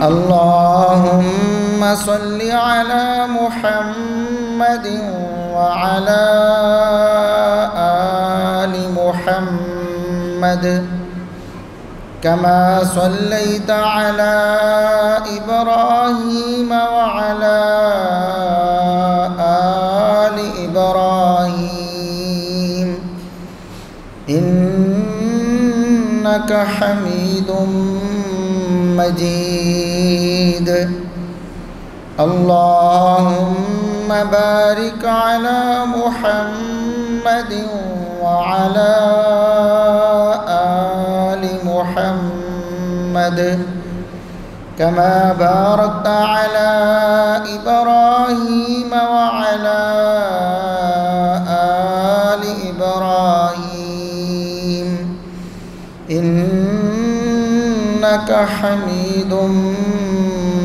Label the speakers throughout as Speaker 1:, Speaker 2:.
Speaker 1: اللهم صل على محمد وعلى آل محمد كما صليت على إبراهيم وعلى آل إبراهيم إنك حميد مجيد. اللهم بارك على محمد وعلى آل محمد كما باركت على إبراهيم وعلى آل إبراهيم إنك حميد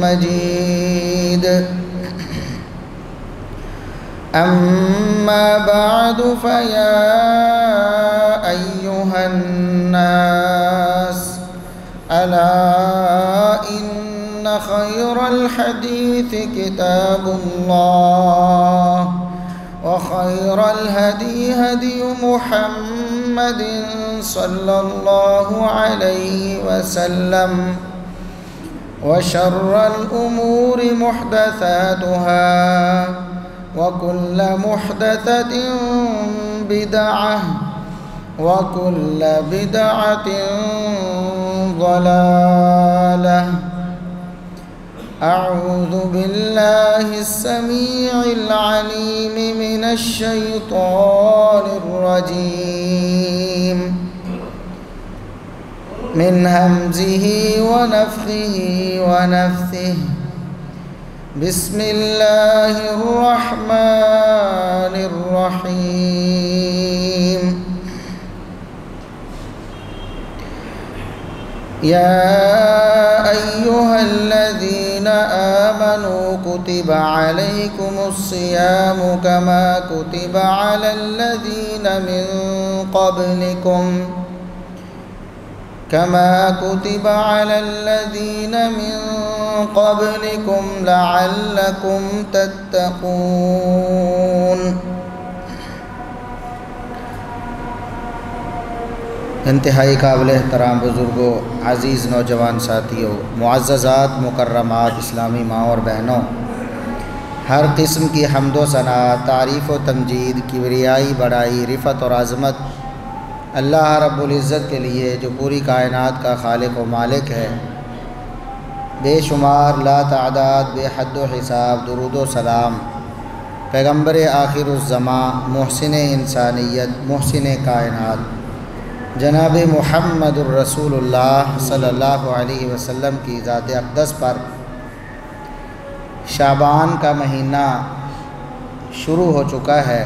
Speaker 1: مجيد. أما بعد فيا أيها الناس ألا إن خير الحديث كتاب الله وخير الهدي هدي محمد صلى الله عليه وسلم وشر الأمور محدثاتها وكل محدثة بدعة وكل بدعة ضلالة. أعوذ بالله السميع العليم من الشيطان الرجيم من همزه ونفخه ونفثه. بسم الله الرحمن الرحيم. يا أيها الذين آمنوا كتب عليكم الصيام كما كتب على الذين من قبلكم لعلكم تتقون. انتہائی قابل احترام بزرگوں، عزیز نوجوان ساتھیوں، معززات مکرمات اسلامی ماں اور بہنوں، ہر قسم کی حمد و ثنا، تعریف و تمجید، کبریائی، بڑائی، رفعت اور عظمت اللہ رب العزت کے لیے جو پوری کائنات کا خالق و مالک ہے. بے شمار لا تعداد بے حد و حساب درود و سلام پیغمبر آخر الزماں، محسن انسانیت، محسن کائنات جناب محمد الرسول اللہ صلی اللہ علیہ وسلم کی ذات اقدس پر. شعبان کا مہینہ شروع ہو چکا ہے.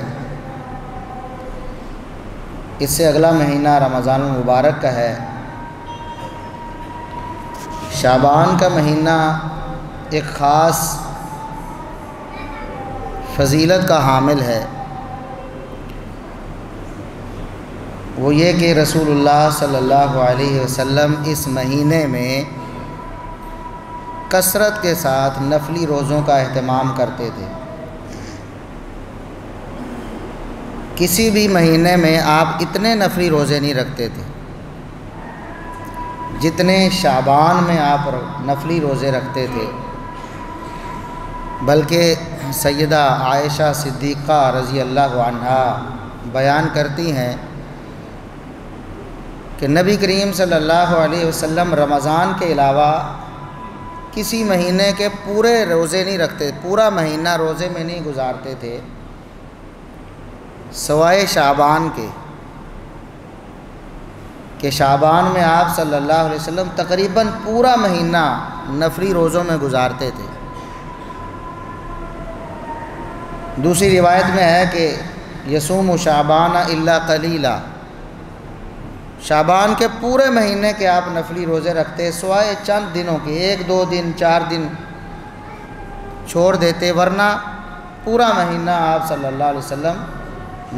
Speaker 1: اس سے اگلا مہینہ رمضان المبارک کا ہے. شعبان کا مہینہ ایک خاص فضیلت کا حامل ہے. وہ یہ کہ رسول اللہ صلی اللہ علیہ وسلم اس مہینے میں کثرت کے ساتھ نفلی روزوں کا اہتمام کرتے تھے. کسی بھی مہینے میں آپ اتنے نفلی روزے نہیں رکھتے تھے جتنے شعبان میں آپ نفلی روزے رکھتے تھے. بلکہ سیدہ عائشہ صدیقہ رضی اللہ عنہا بیان کرتی ہیں کہ نبی کریم صلی اللہ علیہ وسلم رمضان کے علاوہ کسی مہینے کے پورے روزے نہیں رکھتے، پورا مہینہ روزے میں نہیں گزارتے تھے سوائے شعبان کے، کہ شعبان میں آپ صلی اللہ علیہ وسلم تقریباً پورا مہینہ نفلی روزوں میں گزارتے تھے. دوسری روایت میں ہے کہ یصوم شعبان الا قلیلا، شعبان کے پورے مہینے کے آپ نفلی روزے رکھتے سوائے چند دنوں کے، 1 2 دن 4 دن چھوڑ دیتے، ورنہ پورا مہینہ آپ صلی اللہ علیہ وسلم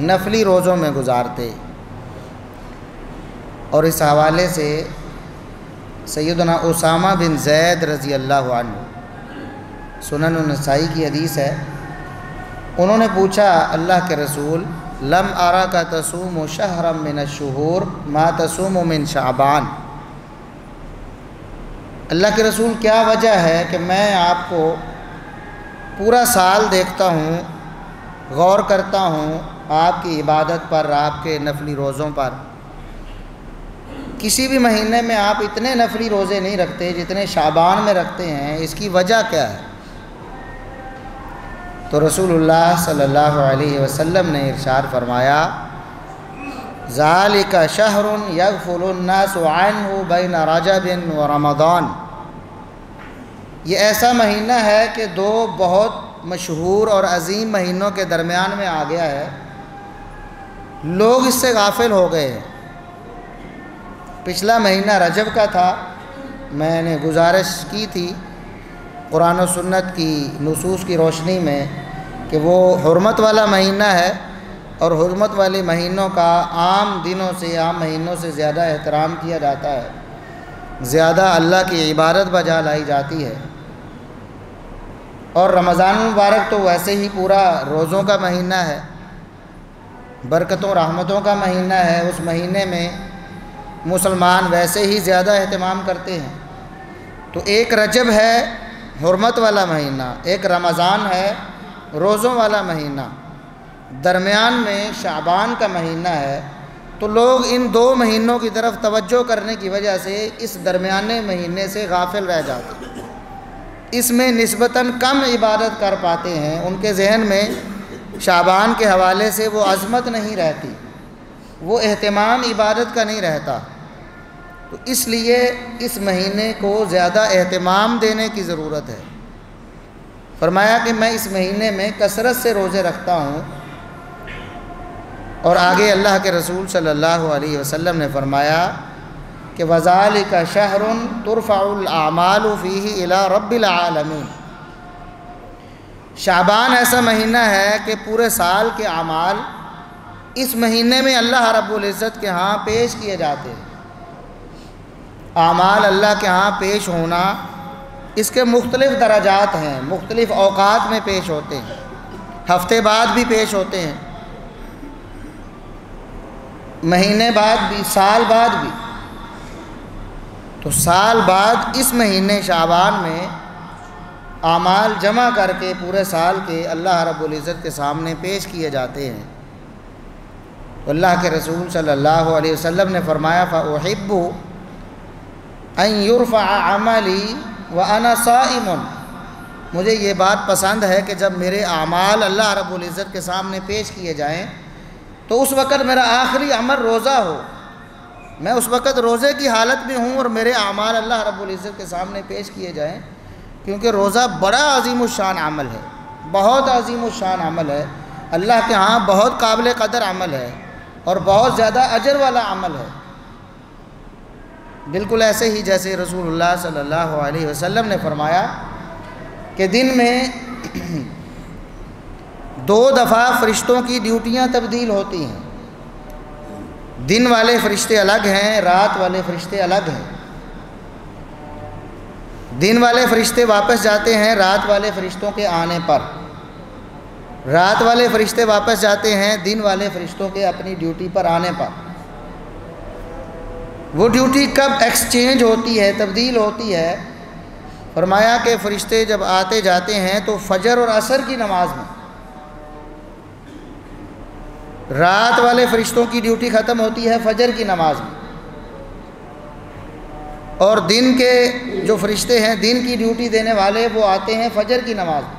Speaker 1: نفلی روزوں میں گزارتے. اور اس حوالے سے سیدنا اسامہ بن زید رضی اللہ عنہ، سنن النسائی کی حدیث ہے، انہوں نے پوچھا اللہ کے رسول لم اراک تصوم شہرا من الشہور ما تصوم من شعبان، اللہ کے رسول کیا وجہ ہے کہ میں آپ کو پورا سال دیکھتا ہوں، غور کرتا ہوں آپ کی عبادت پر، آپ کے نفلی روزوں پر، کسی بھی مہینے میں آپ اتنے نفلی روزے نہیں رکھتے جتنے شعبان میں رکھتے ہیں، اس کی وجہ کیا ہے؟ تو رسول اللہ صلی اللہ علیہ وسلم نے ارشاد فرمایا ذالک شہر یغفل الناس عنہ بین رجب و رمضان، یہ ایسا مہینہ ہے کہ دو بہت مشہور اور عظیم مہینوں کے درمیان میں آ گیا ہے، لوگ اس سے غافل ہو گئے ہیں۔ پچھلا مہینہ رجب کا تھا، میں نے گزارش کی تھی قرآن و سنت کی نصوص کی روشنی میں کہ وہ حرمت والا مہینہ ہے، اور حرمت والے مہینوں کا عام دنوں سے، عام مہینوں سے زیادہ احترام کیا جاتا ہے، زیادہ اللہ کی عبادت بجا لائی جاتی ہے۔ اور رمضان المبارک تو ویسے ہی پورا روزوں کا مہینہ ہے، برکتوں رحمتوں کا مہینہ ہے، اس مہینے میں مسلمان ویسے ہی زیادہ اہتمام کرتے ہیں۔ تو ایک رجب ہے حرمت والا مہینہ، ایک رمضان ہے روزوں والا مہینہ، درمیان میں شعبان کا مہینہ ہے، تو لوگ ان دو مہینوں کی طرف توجہ کرنے کی وجہ سے اس درمیانے مہینے سے غافل رہ جاتے ہیں، اس میں نسبتاً کم عبادت کر پاتے ہیں، ان کے ذہن میں شعبان کے حوالے سے وہ عظمت نہیں رہتی، وہ اہتمام عبادت کا نہیں رہتا، تو اس لیے اس مہینے کو زیادہ اہتمام دینے کی ضرورت ہے۔ فرمایا کہ میں اس مہینے میں کثرت سے روزے رکھتا ہوں، اور آگے اللہ کے رسول صلی اللہ علیہ وسلم نے فرمایا کہ وَذَلِكَ شَهْرٌ تُرْفَعُ الْأَعْمَالُ فِيهِ إِلَىٰ رَبِّ الْعَالَمِينَ، شعبان ایسا مہینہ ہے کہ پورے سال کے اعمال اس مہینے میں اللہ رب العزت کے ہاں پیش کیے جاتے ہیں۔ اعمال اللہ کے ہاں پیش ہونا، اس کے مختلف درجات ہیں، مختلف اوقات میں پیش ہوتے ہیں، ہفتے بعد بھی پیش ہوتے ہیں، مہینے بعد بھی، سال بعد بھی۔ تو سال بعد اس مہینے شعبان میں اعمال جمع کر کے پورے سال کے اللہ رب العزت کے سامنے پیش کیے جاتے ہیں۔ تو اللہ کے رسول صلی اللہ علیہ وسلم نے فرمایا فَأُحِبُّ أَن يُرْفَعَ عَمَلِي وَأَنَا صَائِمٌ، مجھے یہ بات پسند ہے کہ جب میرے اعمال اللہ رب العزت کے سامنے پیش کیے جائیں تو اس وقت میرا آخری عمل روزہ ہو، میں اس وقت روزے کی حالت میں ہوں اور میرے اعمال اللہ رب العزت کے سامنے پیش کیے جائیں، کیونکہ روزہ بڑا عظیم الشان عمل ہے، بہت عظیم الشان عمل ہے، اللہ کے ہاں بہت قابل قدر عمل ہے، اور بہت زیادہ اجر والا عمل ہے۔ بالکل ایسے ہی جیسے رسول اللہ صلی اللہ علیہ وسلم نے فرمایا کہ دن میں 2 دفعہ فرشتوں کی ڈیوٹیاں تبدیل ہوتی ہیں، دن والے فرشتے الگ ہیں، رات والے فرشتے الگ ہیں، دن والے فرشتے واپس جاتے ہیں رات والے فرشتوں کے آنے پر، رات والے فرشتے واپس جاتے ہیں دن والے فرشتوں کے اپنی ڈیوٹی پر آنے پر۔ وہ ڈیوٹی کب ایکسچینج ہوتی ہے، تبدیل ہوتی ہے؟ فرمایا کہ فرشتے جب آتے جاتے ہیں تو فجر اور عصر کی نماز میں، رات والے فرشتوں کی ڈیوٹی ختم ہوتی ہے فجر کی نماز میں، اور دن کے جو فرشتے ہیں دن کی ڈیوٹی دینے والے وہ آتے ہیں فجر کی نماز میں،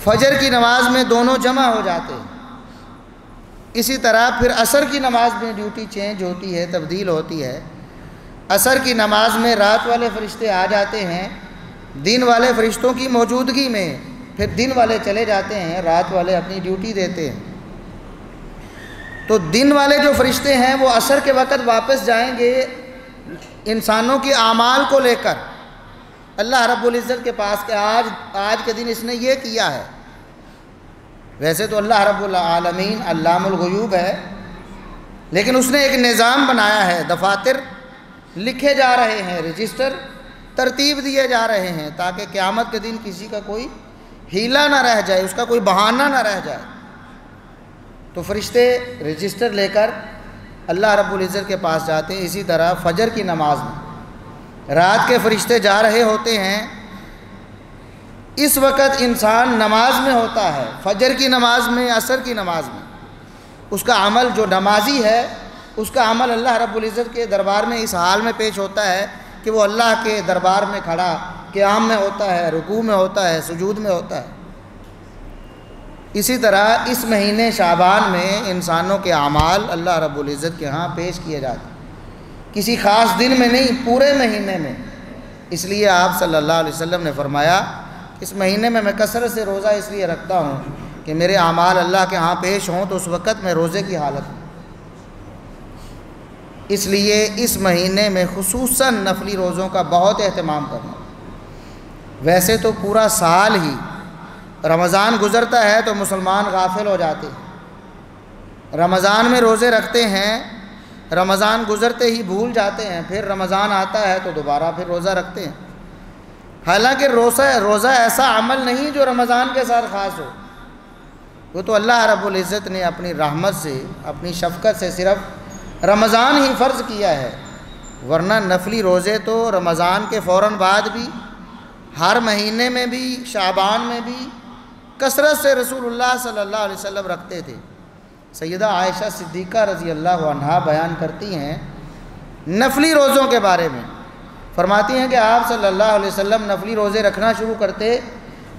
Speaker 1: فجر کی نماز میں دونوں جمع ہو جاتے ہیں۔ اسی طرح پھر عصر کی نماز میں ڈیوٹی چینج ہوتی ہے، تبدیل ہوتی ہے، عصر کی نماز میں رات والے فرشتے آ جاتے ہیں دن والے فرشتوں کی موجودگی میں، پھر دن والے چلے جاتے ہیں، رات والے اپنی ڈیوٹی دیتے ہیں۔ تو دن والے جو فرشتے ہیں وہ عصر کے وقت واپس جائیں گے انسانوں کے اعمال کو لے کر اللہ رب العزت کے پاس کہ آج کے دن اس نے یہ کیا ہے۔ ویسے تو اللہ رب العالمین علام الغیوب ہے، لیکن اس نے ایک نظام بنایا ہے، دفاتر لکھے جا رہے ہیں، رجسٹر ترتیب دیے جا رہے ہیں، تاکہ قیامت کے دن کسی کا کوئی ہیلہ نہ رہ جائے، اس کا کوئی بہانہ نہ رہ جائے۔ تو فرشتے رجسٹر لے کر اللہ رب العزت کے پاس جاتے ہیں۔ اسی طرح فجر کی نماز میں رات کے فرشتے جا رہے ہوتے ہیں، اس وقت انسان نماز میں ہوتا ہے، فجر کی نماز میں، عصر کی نماز میں، اس کا عمل جو نمازی ہے اس کا عمل اللہ رب العزت کے دربار میں اس حال میں پیش ہوتا ہے کہ وہ اللہ کے دربار میں کھڑا قیام میں ہوتا ہے، رکوع میں ہوتا ہے، سجود میں ہوتا ہے۔ اسی طرح اس مہینے شعبان میں انسانوں کے اعمال اللہ رب العزت کے ہاں پیش کیے جاتے ہیں، کسی خاص دن میں نہیں، پورے مہینے میں۔ اس لیے آپ صلی اللہ علیہ وسلم نے فرمایا اس مہینے میں کثرت سے روزہ اس لیے رکھتا ہوں کہ میرے اعمال اللہ کے ہاں پیش ہوں، تو اس وقت میں روزے کی حالت ہوں۔ اس لیے اس مہینے میں خصوصاً نفلی روزوں کا بہت اہتمام کرنا۔ ویسے تو پورا سال ہی رمضان گزرتا ہے تو مسلمان غافل ہو جاتے ہیں، رمضان میں روزے رکھتے ہیں، رمضان گزرتے ہی بھول جاتے ہیں، پھر رمضان آتا ہے تو دوبارہ پھر روزہ رکھتے ہیں۔ حالانکہ روزہ ایسا عمل نہیں جو رمضان کے ساتھ خاص ہو، وہ تو اللہ رب العزت نے اپنی رحمت سے، اپنی شفقت سے صرف رمضان ہی فرض کیا ہے، ورنہ نفلی روزے تو رمضان کے فوراً بعد بھی، ہر مہینے میں بھی، شعبان میں بھی کثرت سے رسول اللہ صلی اللہ علیہ وسلم رکھتے تھے۔ سیدہ عائشہ صدیقہ رضی اللہ عنہا بیان کرتی ہیں نفلی روزوں کے بارے میں، فرماتی ہیں کہ آپ صلی اللہ علیہ وسلم نفلی روزے رکھنا شروع کرتے،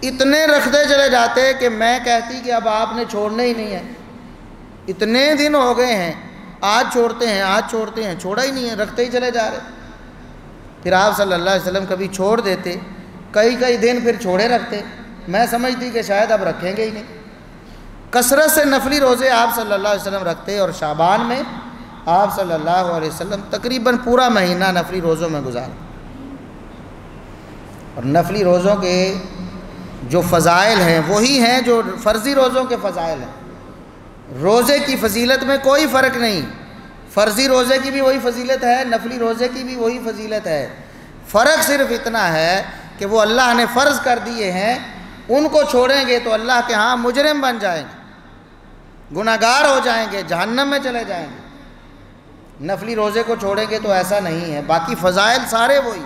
Speaker 1: اتنے رکھتے چلے جاتے کہ میں کہتی کہ اب آپ نے چھوڑنے ہی نہیں ہے، اتنے دن ہو گئے ہیں، آج چھوڑتے ہیں، آج چھوڑتے ہیں، چھوڑا ہی نہیں ہے، رکھتے ہی چلے جا رہے۔ پھر آپ صلی اللہ علیہ وسلم کبھی چھوڑ دیتے، کئی دن پھر چھوڑے رکھتے، میں سمجھتی کہ شاید اب رکھیں گے ہی نہیں۔ کثرت سے نفلی روزے آپ صلی اللہ علیہ وسلم رکھتے، اور شعبان میں آپ صلی اللہ علیہ وسلم تقریباً پورا مہینہ نفلی روزوں میں گزارا۔ اور نفلی روزوں کے جو فضائل ہیں وہی ہیں جو فرضی روزوں کے فضائل ہیں۔ روزے کی فضیلت میں کوئی فرق نہیں، فرضی روزے کی بھی وہی فضیلت ہے، نفلی روزے کی بھی وہی فضیلت ہے۔ فرق صرف اتنا ہے کہ وہ اللہ نے فرض کر دیے ہیں، ان کو چھوڑیں گے تو اللہ کے ہاں مجرم بن جائیں گے، گناہگار ہو جائیں گے، جہنم میں چلے جائیں گے۔ نفلی روزے کو چھوڑیں گے تو ایسا نہیں ہے، باقی فضائل سارے وہی،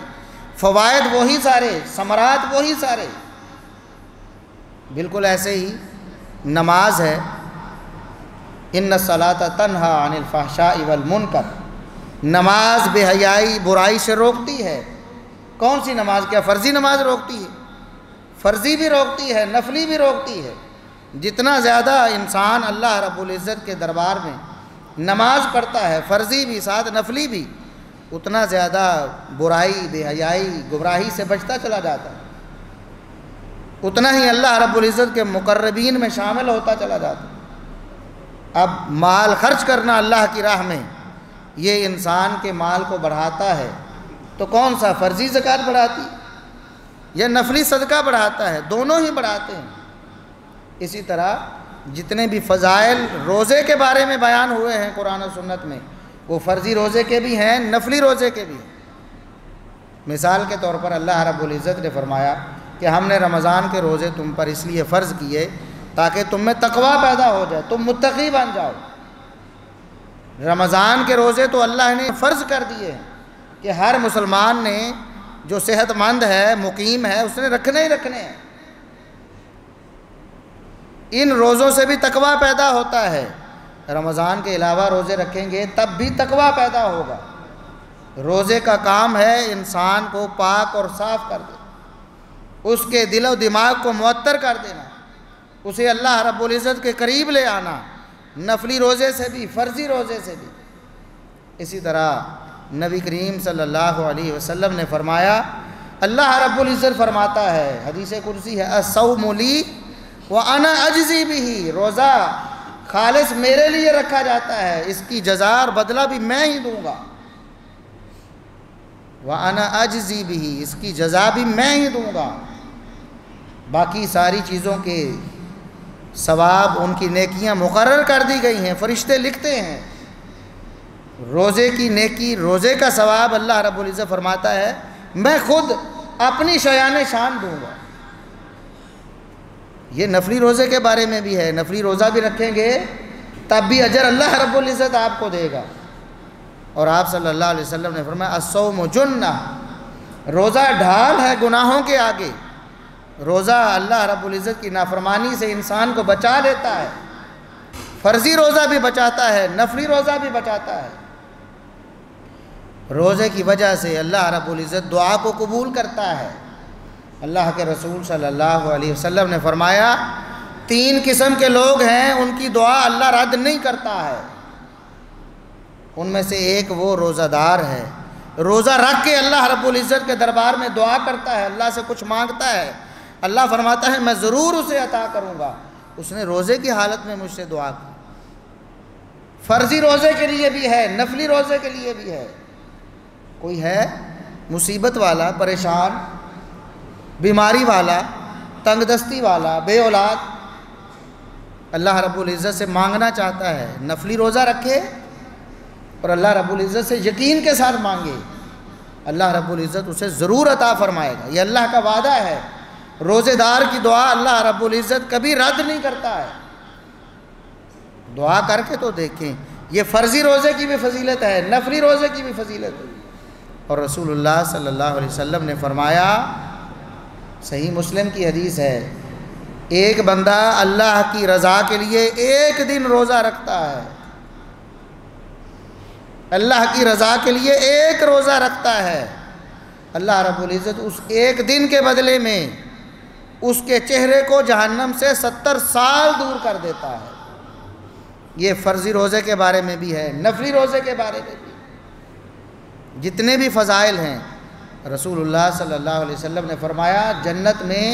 Speaker 1: فوائد وہی سارے، ثمرات وہی سارے۔ بالکل ایسے ہی نماز ہے، ان الصلاۃ تنہی عن الفحشاء والمنکر، نماز بے حیائی، برائی سے روکتی ہے۔ کون سی نماز؟ کیا فرضی نماز روکتی ہے؟ فرضی بھی روکتی ہے، نفلی بھی روکتی ہے۔ جتنا زیادہ انسان اللہ رب العزت کے دربار میں نماز پڑھتا ہے، فرضی بھی ساتھ نفلی بھی، اتنا زیادہ برائی، بے حیائی، گمراہی سے بچتا چلا جاتا ہے، اتنا ہی اللہ رب العزت کے مقربین میں شامل ہوتا چلا جاتا ہے۔ اب مال خرچ کرنا اللہ کی راہ میں، یہ انسان کے مال کو بڑھاتا ہے، تو کون سا فرضی زکوٰۃ بڑھاتی یا نفلی صدقہ بڑھاتا ہے؟ دونوں ہی بڑھاتے ہیں۔ اسی طرح جتنے بھی فضائل روزے کے بارے میں بیان ہوئے ہیں قرآن و سنت میں، وہ فرضی روزے کے بھی ہیں، نفلی روزے کے بھی ہیں۔ مثال کے طور پر اللہ رب العزت نے فرمایا کہ ہم نے رمضان کے روزے تم پر اس لیے فرض کیے تاکہ تم میں تقویٰ پیدا ہو جائے، تم متقی بن جاؤ۔ رمضان کے روزے تو اللہ نے فرض کر دیے ہیں کہ ہر مسلمان نے جو صحت مند ہے، مقیم ہے، اس نے رکھنے ہی رکھنے ہیں۔ ان روزوں سے بھی تقویٰ پیدا ہوتا ہے، رمضان کے علاوہ روزے رکھیں گے تب بھی تقویٰ پیدا ہوگا۔ روزے کا کام ہے انسان کو پاک اور صاف کر دینا، اس کے دل و دماغ کو معطر کر دینا، اسے اللہ رب العزت کے قریب لے آنا، نفلی روزے سے بھی، فرضی روزے سے بھی۔ اسی طرح نبی کریم صلی اللہ علیہ وسلم نے فرمایا، اللہ رب العزت فرماتا ہے، حدیث قدسی ہے، الصوم لی وانا اجزی بہ، روزہ خالص میرے لیے رکھا جاتا ہے، اس کی جزا اور بدلہ بھی میں ہی دوں گا۔ وانا اجزی بہ، اس کی جزا بھی میں ہی دوں گا۔ باقی ساری چیزوں کے ثواب، ان کی نیکیاں مقرر کر دی گئی ہیں، فرشتے لکھتے ہیں۔ روزے کی نیکی، روزے کا ثواب اللہ رب العزت فرماتا ہے میں خود اپنی شایان شان دوں گا۔ یہ نفلی روزے کے بارے میں بھی ہے، نفلی روزہ بھی رکھیں گے تب بھی اجر اللہ رب العزت آپ کو دے گا۔ اور آپ صلی اللہ علیہ وسلم نے فرمایا الصوم جنہ، روزہ ڈھال ہے گناہوں کے آگے۔ روزہ اللہ رب العزت کی نافرمانی سے انسان کو بچا لیتا ہے، فرضی روزہ بھی بچاتا ہے، نفلی روزہ بھی بچاتا ہے۔ روزے کی وجہ سے اللہ رب العزت دعا کو قبول کرتا ہے۔ اللہ کے رسول صلی اللہ علیہ وسلم نے فرمایا 3 قسم کے لوگ ہیں ان کی دعا اللہ رد نہیں کرتا ہے۔ ان میں سے ایک وہ روزہ دار ہے، روزہ رکھ کے اللہ رب العزت کے دربار میں دعا کرتا ہے، اللہ سے کچھ مانگتا ہے، اللہ فرماتا ہے میں ضرور اسے عطا کروں گا، اس نے روزے کی حالت میں مجھ سے دعا کی۔ فرضی روزے کے لیے بھی ہے، نفلی روزے کے لیے بھی ہے۔ کوئی ہے مصیبت والا، پریشان، بیماری والا، تنگ دستی والا، بے اولاد، اللہ رب العزت سے مانگنا چاہتا ہے، نفلی روزہ رکھے اور اللہ رب العزت سے یقین کے ساتھ مانگے، اللہ رب العزت اسے ضرور عطا فرمائے گا۔ یہ اللہ کا وعدہ ہے۔ روزے دار کی دعا اللہ رب العزت کبھی رد نہیں کرتا ہے۔ دعا کر کے تو دیکھیں، یہ فرضی روزے کی بھی فضیلت ہے، نفلی روزے کی بھی فضیلت ہے۔ اور رسول اللہ صلی اللہ علیہ وسلم نے فرمایا، صحیح مسلم کی حدیث ہے، ایک بندہ اللہ کی رضا کے لیے 1 دن روزہ رکھتا ہے، اللہ کی رضا کے لیے 1 روزہ رکھتا ہے، اللہ رب العزت اس 1 دن کے بدلے میں اس کے چہرے کو جہنم سے 70 سال دور کر دیتا ہے۔ یہ فرضی روزے کے بارے میں بھی ہے، نفلی روزے کے بارے میں بھی۔ جتنے بھی فضائل ہیں، رسول اللہ صلی اللہ علیہ وسلم نے فرمایا جنت میں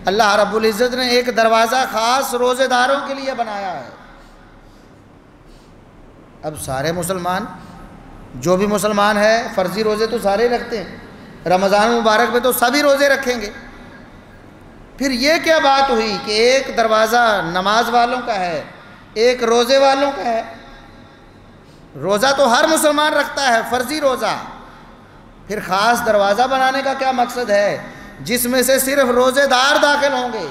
Speaker 1: اللہ رب العزت نے ایک دروازہ خاص روزے داروں کے لیے بنایا ہے۔ اب سارے مسلمان، جو بھی مسلمان ہے، فرضی روزے تو سارے رکھتے ہیں، رمضان مبارک میں تو سبھی روزے رکھیں گے۔ پھر یہ کیا بات ہوئی کہ ایک دروازہ نماز والوں کا ہے، ایک روزے والوں کا ہے؟ روزہ تو ہر مسلمان رکھتا ہے، فرضی روزہ، پھر خاص دروازہ بنانے کا کیا مقصد ہے جس میں سے صرف روزے دار داخل ہوں گے؟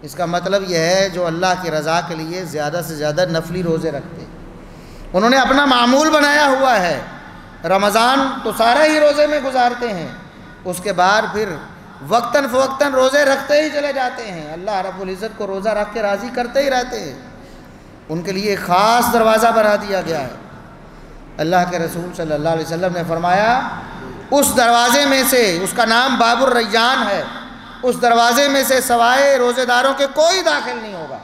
Speaker 1: اس کا مطلب یہ ہے جو اللہ کی رضا کے لیے زیادہ سے زیادہ نفلی روزے رکھتے ہیں، انہوں نے اپنا معمول بنایا ہوا ہے۔ رمضان تو سارا ہی روزے میں گزارتے ہیں، اس کے بعد پھر وقتاً فوقتاً روزے رکھتے ہی چلے جاتے ہیں، اللہ رب العزت کو روزہ رکھ کے راضی کرتے ہی رہتے ہیں۔ ان کے لیے خاص دروازہ بنا دیا گیا ہے۔ اللہ کے رسول صلی اللہ علیہ وسلم نے فرمایا اس دروازے میں سے، اس کا نام باب الریان ہے، اس دروازے میں سے سوائے روزے داروں کے کوئی داخل نہیں ہوگا۔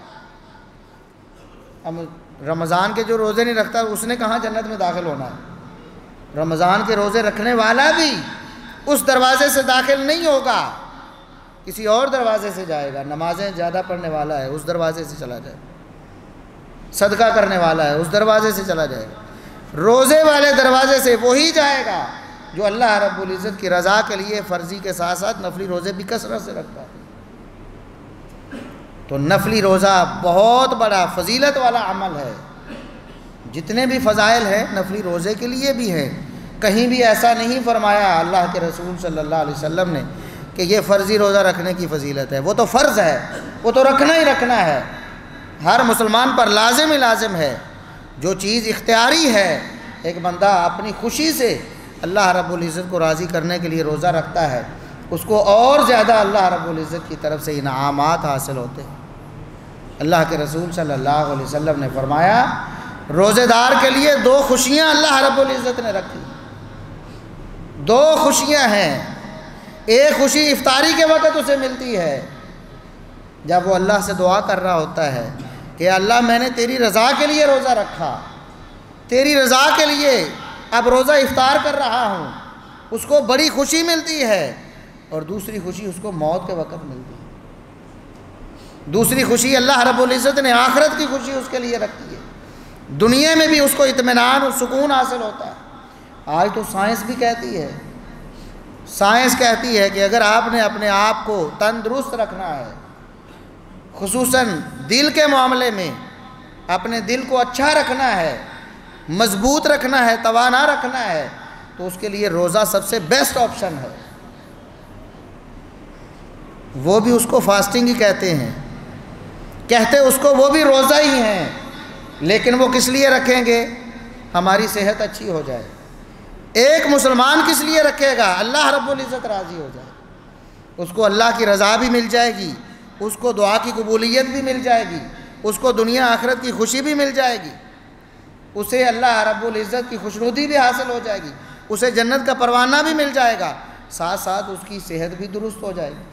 Speaker 1: اب رمضان کے جو روزے نہیں رکھتا اس نے کہاں جنت میں داخل ہونا ہے؟ رمضان کے روزے رکھنے والا بھی اس دروازے سے داخل نہیں ہوگا، کسی اور دروازے سے جائے گا۔ نمازیں زیادہ پڑھنے والا ہے، اس دروازے سے چلا جائے گا۔ صدقہ کرنے والا ہے، اس دروازے سے چلا جائے گا۔ روزے والے دروازے سے وہی جائے گا جو اللہ رب العزت کی رضا کے لیے فرضی کے ساتھ ساتھ نفلی روزے بھی کثرت سے رکھتا ہے۔ تو نفلی روزہ بہت بڑا فضیلت والا عمل ہے۔ جتنے بھی فضائل ہیں نفلی روزے کے لیے بھی ہیں، کہیں بھی ایسا نہیں فرمایا اللہ کے رسول صلی اللہ علیہ وسلم نے کہ یہ فرضی روزہ رکھنے کی فضیلت ہے۔ وہ تو فرض ہے، وہ تو رکھنا ہی رکھنا ہے، ہر مسلمان پر لازم ہی لازم ہے۔ جو چیز اختیاری ہے، ایک بندہ اپنی خوشی سے اللہ رب العزت کو راضی کرنے کے لیے روزہ رکھتا ہے، اس کو اور زیادہ اللہ رب العزت کی طرف سے انعامات حاصل ہوتے ہیں۔ اللہ کے رسول صلی اللہ علیہ وسلم نے فرمایا روزے دار کے لیے 2 خوشیاں اللہ رب العزت نے رکھی۔ 2 خوشیاں ہیں۔ ایک خوشی افطاری کے وقت اسے ملتی ہے، جب وہ اللہ سے دعا کر رہا ہوتا ہے کہ اللہ میں نے تیری رضا کے لیے روزہ رکھا، تیری رضا کے لیے اب روزہ افطار کر رہا ہوں، اس کو بڑی خوشی ملتی ہے۔ اور دوسری خوشی اس کو موت کے وقت ملتی ہے۔ دوسری خوشی اللہ رب العزت نے آخرت کی خوشی اس کے لیے رکھی ہے، دنیا میں بھی اس کو اطمینان اور سکون حاصل ہوتا ہے۔ آج تو سائنس بھی کہتی ہے، سائنس کہتی ہے کہ اگر آپ نے اپنے آپ کو تندرست رکھنا ہے، خصوصاً دل کے معاملے میں اپنے دل کو اچھا رکھنا ہے، مضبوط رکھنا ہے، توانا رکھنا ہے، تو اس کے لیے روزہ سب سے بیسٹ آپشن ہے۔ وہ بھی اس کو فاسٹنگ ہی کہتے ہیں، کہتے اس کو وہ بھی روزہ ہی ہیں، لیکن وہ کس لیے رکھیں گے؟ ہماری صحت اچھی ہو جائے۔ ایک مسلمان کس لیے رکھے گا؟ اللہ رب العزت راضی ہو جائے، اس کو اللہ کی رضا بھی مل جائے گی، اس کو دعا کی قبولیت بھی مل جائے گی، اس کو دنیا آخرت کی خوشی بھی مل جائے گی، اسے اللہ رب العزت کی خوشنودی بھی حاصل ہو جائے گی، اسے جنت کا پروانہ بھی مل جائے گا، ساتھ ساتھ اس کی صحت بھی درست ہو جائے گی۔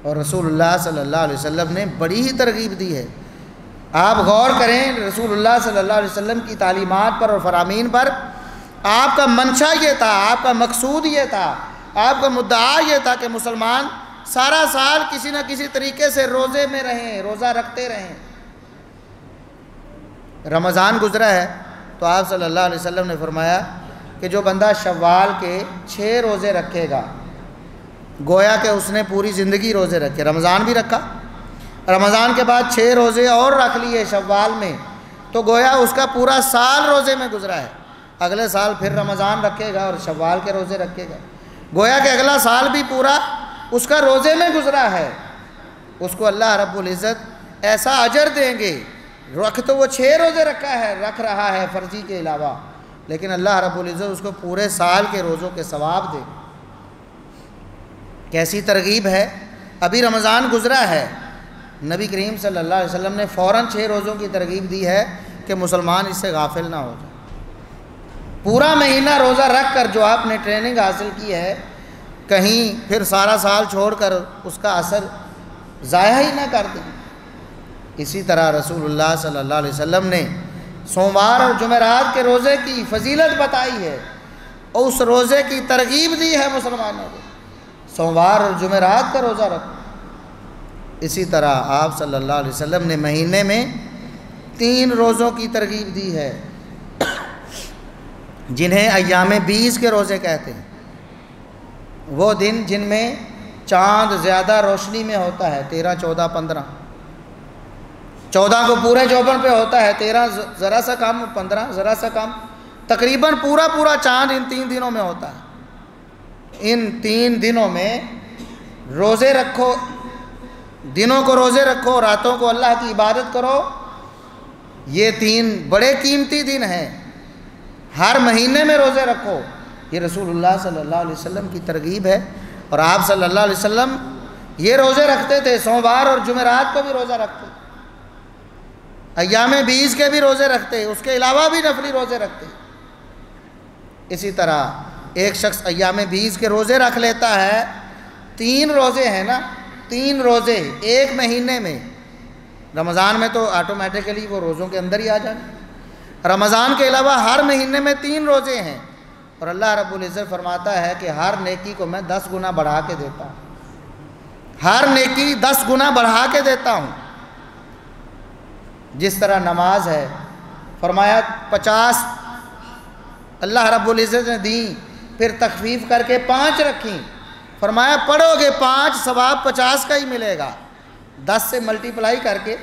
Speaker 1: اور رسول اللہ صلی اللہ علیہ وسلم نے بڑی ہی ترغیب دی ہے۔ آپ غور کریں رسول اللہ صلی اللہ علیہ وسلم کی تعلیمات پر اور فرامین پر، آپ کا منشا یہ تھا، آپ کا مقصود یہ تھا، آپ کا مدعا یہ تھا کہ مسلمان سارا سال کسی نہ کسی طریقے سے روزے میں رہیں، روزہ رکھتے رہیں۔ رمضان گزرا ہے تو آپ صلی اللہ علیہ وسلم نے فرمایا کہ جو بندہ شوال کے 6 روزے رکھے گا، گویا کہ اس نے پوری زندگی روزے رکھے، رمضان بھی رکھا، رمضان کے بعد 6 روزے اور رکھ لیے شوال میں، تو گویا اس کا پورا سال روزے میں گزرا ہے۔ اگلے سال پھر رمضان رکھے گا اور شوال کے روزے رکھے گا، گویا کہ اگلا سال بھی پورا اس کا روزے میں گزرا ہے۔ اس کو اللہ رب العزت ایسا اجر دیں گے، رکھ تو وہ 6 روزے رکھ رہا ہے فرضی کے علاوہ، لیکن اللہ رب العزت اس کو پورے سال کے روزوں کے ثواب دے۔ کیسی ترغیب ہے! ابھی رمضان گزرا ہے، نبی کریم صلی اللہ علیہ وسلم نے فوراً 6 روزوں کی ترغیب دی ہے کہ مسلمان اس سے غافل نہ ہو جائے۔ پورا مہینہ روزہ رکھ کر جو آپ نے ٹریننگ حاصل کی ہے، کہیں پھر سارا سال چھوڑ کر اس کا اثر ضائع ہی نہ کر دیں۔ اسی طرح رسول اللہ صلی اللہ علیہ وسلم نے سوموار اور جمعرات کے روزے کی فضیلت بتائی ہے اور اس روزے کی ترغیب دی ہے مسلمانوں کو، سوموار اور جمعرات کا روزہ رکھو۔ اسی طرح آپ صلی اللہ علیہ وسلم نے مہینے میں 3 روزوں کی ترغیب دی ہے، جنہیں ایام 20 کے روزے کہتے ہیں۔ وہ دن جن میں چاند زیادہ روشنی میں ہوتا ہے، 13، 14، 15، 14 کو پورے چوبن پہ ہوتا ہے، 13 ذرا سا کم، 15 ذرا سا کم، تقریباً پورا چاند ان 3 دنوں میں ہوتا ہے۔ ان 3 دنوں میں روزے رکھو، دنوں کو روزے رکھو، راتوں کو اللہ کی عبادت کرو۔ یہ 3 بڑے قیمتی دن ہیں، ہر مہینے میں روزے رکھو۔ یہ رسول اللہ صلی اللہ علیہ وسلم کی ترغیب ہے، اور آپ صلی اللہ علیہ وسلم یہ روزے رکھتے تھے، سوموار اور جمعرات کو بھی روزہ رکھتے، ایام 20 کے بھی روزے رکھتے، اس کے علاوہ بھی نفلی روزے رکھتے۔ اسی طرح ایک شخص ایام 20 کے روزے رکھ لیتا ہے، 3 روزے ہیں نا، 3 روزے ایک مہینے میں، رمضان میں تو آٹومیٹیکلی وہ روزوں کے اندر ہی آ جائیں، رمضان کے علاوہ ہر مہینے میں 3 روزے ہیں، اور اللہ رب العزت فرماتا ہے کہ ہر نیکی کو میں 10 گنا بڑھا کے دیتا ہوں، ہر نیکی 10 گنا بڑھا کے دیتا ہوں۔ جس طرح نماز ہے، فرمایا 50 اللہ رب العزت نے دیں، پھر تخفیف کر کے 5 رکھیں، فرمایا پڑھو گے 5 ثواب 50 کا ہی ملے گا، 10 سے ملٹیپلائی کر کے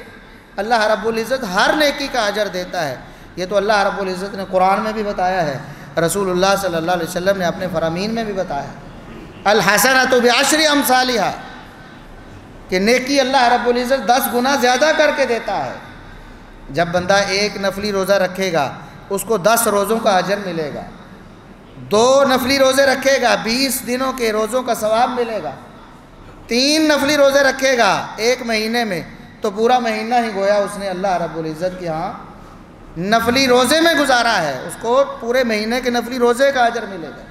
Speaker 1: اللہ رب العزت ہر نیکی کا اجر دیتا ہے۔ یہ تو اللہ رب العزت نے قرآن میں بھی بتایا ہے، رسول اللہ صلی اللہ علیہ وسلم نے اپنے فرامین میں بھی بتایا، الحسنۃ بعشر امثالھا، کہ نیکی اللہ رب العزت 10 گنا زیادہ کر کے دیتا ہے۔ جب بندہ ایک نفلی روزہ رکھے گا اس کو 10 روزوں کا اجر ملے گا، 2 نفلی روزے رکھے گا 20 دنوں کے روزوں کا ثواب ملے گا، 3 نفلی روزے رکھے گا ایک مہینے میں تو پورا مہینہ ہی گویا اس نے اللہ رب العزت کے ہاں نفلی روزے میں گزارا ہے، اس کو پورے مہینے کے نفلی روزے کا اجر ملے گا۔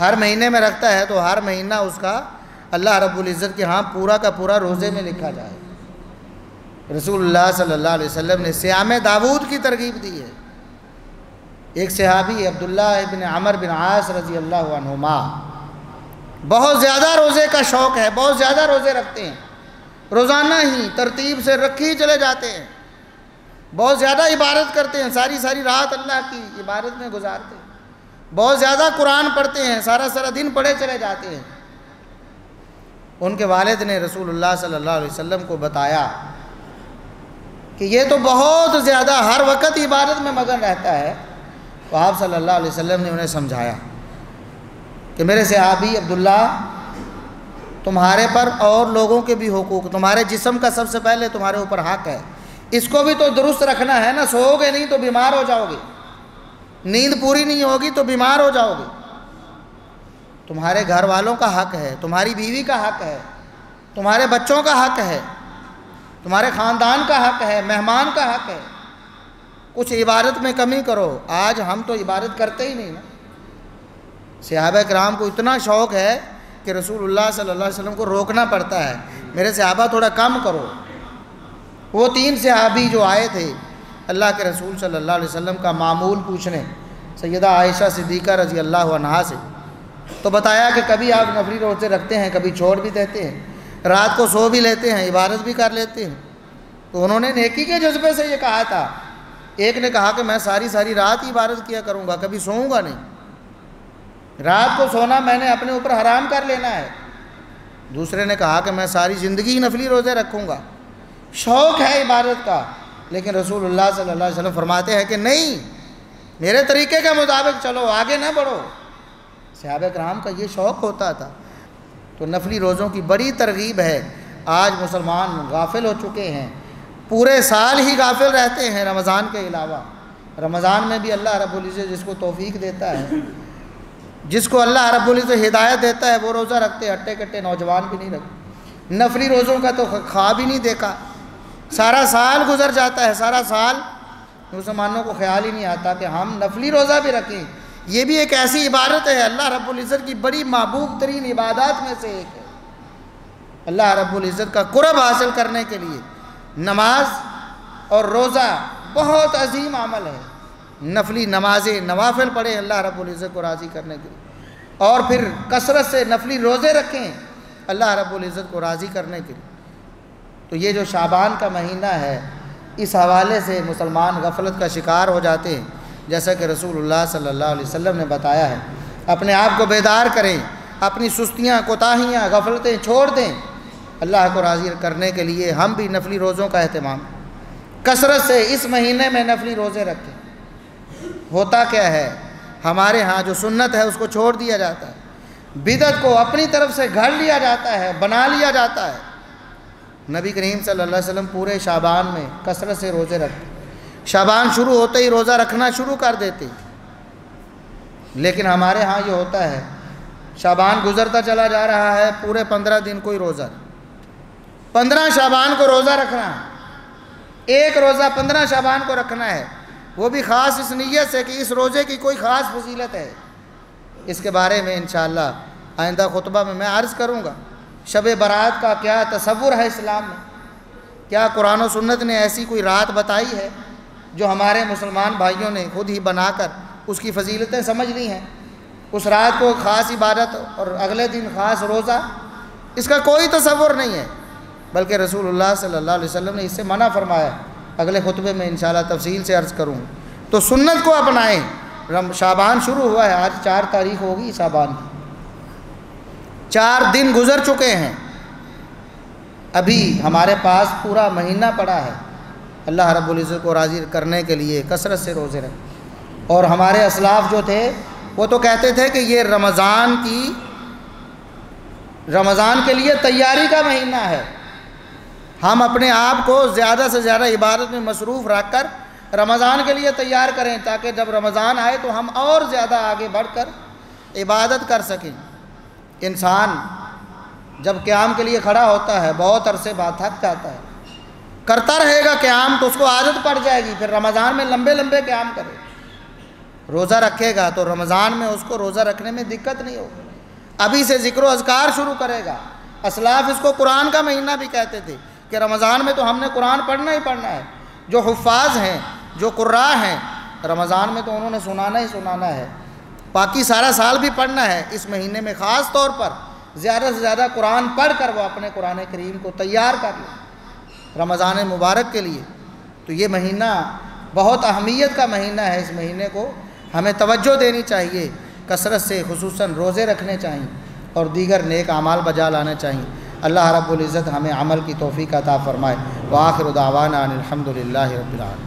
Speaker 1: ہر مہینے میں رکھتا ہے تو ہر مہینہ اس کا اللہ رب العزت کے ہاں پورا کا پورا روزے میں لکھا جائے۔ رسول اللہ صلی اللہ علیہ وسلم نے صیام داؤد کی ترغیب دی ہے۔ ایک صحابی عبداللہ ابن عمر بن عاص رضی اللہ عنہما، بہت زیادہ روزے کا شوق ہے، بہت زیادہ روزے رکھتے ہیں، روزانہ ہی ترتیب سے رکھی چلے جاتے ہیں، بہت زیادہ عبادت کرتے ہیں، ساری رات اللہ کی عبادت میں گزارتے ہیں، بہت زیادہ قرآن پڑھتے ہیں، سارا دن پڑھے چلے جاتے ہیں۔ ان کے والد نے رسول اللہ صلی اللہ علیہ وسلم کو بتایا کہ یہ تو بہت زیادہ ہر وقت عبادت میں مگن رہتا ہے، تو آپ صلی اللہ علیہ وسلم نے انہیں سمجھایا کہ میرے صحابی عبداللہ، تمہارے پر اور لوگوں کے بھی حقوق، تمہارے جسم کا سب سے پہلے تمہارے اوپر حق ہے، اس کو بھی تو درست رکھنا ہے نا، سوؤ گے نہیں تو بیمار ہو جاؤ گے، نیند پوری نہیں ہوگی تو بیمار ہو جاؤ گے، تمہارے گھر والوں کا حق ہے، تمہاری بیوی کا حق ہے، تمہارے بچوں کا حق ہے، تمہارے خاندان کا حق ہے، مہمان کا حق ہے، کچھ عبادت میں کمی کرو۔ آج ہم تو عبادت کرتے ہی نہیں نا۔ صحابہ کرام کو اتنا شوق ہے کہ رسول اللہ صلی اللہ علیہ وسلم کو روکنا پڑتا ہے، میرے صحابہ تھوڑا کم کرو۔ وہ 3 صحابی جو آئے تھے اللہ کے رسول صلی اللہ علیہ وسلم کا معمول پوچھنے سیدہ عائشہ صدیقہ رضی اللہ عنہا سے، تو بتایا کہ کبھی آپ نفلی روزے رکھتے ہیں، کبھی چھوڑ بھی دیتے ہیں، رات کو سو بھی لیتے ہیں، عبادت بھی کر لیتے ہیں۔ تو انہوں نے نیکی کے جذبے سے یہ کہا تھا۔ ایک نے کہا کہ میں ساری رات عبادت کیا کروں گا، کبھی سوؤں گا نہیں، رات کو سونا میں نے اپنے اوپر حرام کر لینا ہے۔ دوسرے نے کہا کہ میں ساری زندگی نفلی روزے رکھوں گا، شوق ہے عبادت کا، لیکن رسول اللہ صلی اللہ علیہ وسلم فرماتے ہیں کہ نہیں، میرے طریقے کے مطابق چلو، آگے نہ بڑھو۔ صحابہ کرام کا یہ شوق ہوتا تھا۔ تو نفلی روزوں کی بڑی ترغیب ہے۔ آج مسلمان غافل ہو چکے ہیں، پورے سال ہی غافل رہتے ہیں رمضان کے علاوہ۔ رمضان میں بھی اللہ رب العزت جس کو توفیق دیتا ہے، جس کو اللہ رب العزت ہدایت دیتا ہے، وہ روزہ رکھتے، ہٹے کٹے نوجوان بھی نہیں رکھتے۔ نفلی روزوں کا تو خواب ہی نہیں دیکھا، سارا سال گزر جاتا ہے، سارا سال مسلمانوں کو خیال ہی نہیں آتا کہ ہم نفلی روزہ بھی رکھیں۔ یہ بھی ایک ایسی عبادت ہے، اللہ رب العزت کی بڑی محبوب ترین عبادات میں سے ایک ہے۔ اللہ رب العزت کا قرب حاصل کرنے کے لیے نماز اور روزہ بہت عظیم عمل ہے۔ نفلی نمازیں، نوافل پڑھیں اللہ رب العزت کو راضی کرنے کے لیے، اور پھر کثرت سے نفلی روزے رکھیں اللہ رب العزت کو راضی کرنے کے لیے۔ تو یہ جو شعبان کا مہینہ ہے، اس حوالے سے مسلمان غفلت کا شکار ہو جاتے ہیں، جیسا کہ رسول اللہ صلی اللہ علیہ وسلم نے بتایا ہے۔ اپنے آپ کو بیدار کریں، اپنی سستیاں، کوتاہیاں، غفلتیں چھوڑ دیں، اللہ کو راضی کرنے کے لیے ہم بھی نفلی روزوں کا اہتمام کثرت سے اس مہینے میں نفلی روزے رکھیں۔ ہوتا کیا ہے، ہمارے ہاں جو سنت ہے اس کو چھوڑ دیا جاتا ہے، بدعت کو اپنی طرف سے گھڑ لیا جاتا ہے، بنا لیا جاتا ہے۔ نبی کریم صلی اللہ علیہ وسلم پورے شعبان میں کثرت سے روزے رکھتے، شعبان شروع ہوتے ہی روزہ رکھنا شروع کر دیتے، لیکن ہمارے ہاں یہ ہوتا ہے شعبان گزرتا چلا جا رہا ہے، پورے 15 دن کوئی روزہ نہیں، 15 شعبان کو روزہ رکھنا ہے، ایک روزہ 15 شعبان کو رکھنا ہے، وہ بھی خاص اس نیت سے کہ اس روزے کی کوئی خاص فضیلت ہے۔ اس کے بارے میں انشاءاللہ آئندہ خطبہ میں عرض کروں گا۔ شب برات کا کیا تصور ہے اسلام میں؟ کیا قرآن و سنت نے ایسی کوئی رات بتائی ہے جو ہمارے مسلمان بھائیوں نے خود ہی بنا کر اس کی فضیلتیں سمجھ لی ہیں؟ اس رات کو خاص عبادت اور اگلے دن خاص روزہ، اس کا کوئی تصور نہیں ہے، بلکہ رسول اللہ صلی اللہ علیہ وسلم نے اس سے منع فرمایا۔ اگلے خطبے میں انشاءاللہ تفصیل سے عرض کروں۔ تو سنت کو اپنائیں۔ شعبان شروع ہوا ہے، آج 4 تاریخ ہوگی شعبان کی، 4 دن گزر چکے ہیں، ابھی ہمارے پاس پورا مہینہ پڑا ہے۔ اللہ رب العزت کو راضی کرنے کے لیے کثرت سے روزے رکھیں۔ اور ہمارے اسلاف جو تھے وہ تو کہتے تھے کہ یہ رمضان کے لیے تیاری کا مہینہ ہے، ہم اپنے آپ کو زیادہ سے زیادہ عبادت میں مصروف رکھ کر رمضان کے لیے تیار کریں، تاکہ جب رمضان آئے تو ہم اور زیادہ آگے بڑھ کر عبادت کر سکیں۔ انسان جب قیام کے لیے کھڑا ہوتا ہے بہت عرصے بعد تھک جاتا ہے، کرتا رہے گا قیام تو اس کو عادت پڑ جائے گی، پھر رمضان میں لمبے لمبے قیام کرے۔ روزہ رکھے گا تو رمضان میں اس کو روزہ رکھنے میں دقت نہیں ہوگی، ابھی سے ذکر و اذکار شروع کرے گا۔ اسلاف اس کو قرآن کا مہینہ بھی کہتے تھے کہ رمضان میں تو ہم نے قرآن پڑھنا ہی پڑھنا ہے۔ جو حفاظ ہیں، جو قراء ہیں، رمضان میں تو انہوں نے سنانا ہی سنانا ہے، باقی سارا سال بھی پڑھنا ہے۔ اس مہینے میں خاص طور پر زیادہ سے زیادہ قرآن پڑھ کر وہ اپنے قرآن کریم کو تیار کر لیں رمضان مبارک کے لیے۔ تو یہ مہینہ بہت اہمیت کا مہینہ ہے، اس مہینے کو ہمیں توجہ دینی چاہیے، کثرت سے خصوصاً روزے رکھنے چاہیے اور دیگر نیک اعمال بجا لانے چاہیے۔ اللہ رب العزت ہمیں عمل کی توفیق عطا فرمائے۔ وآخر دعوانا ان الحمد للہ رب العالمین۔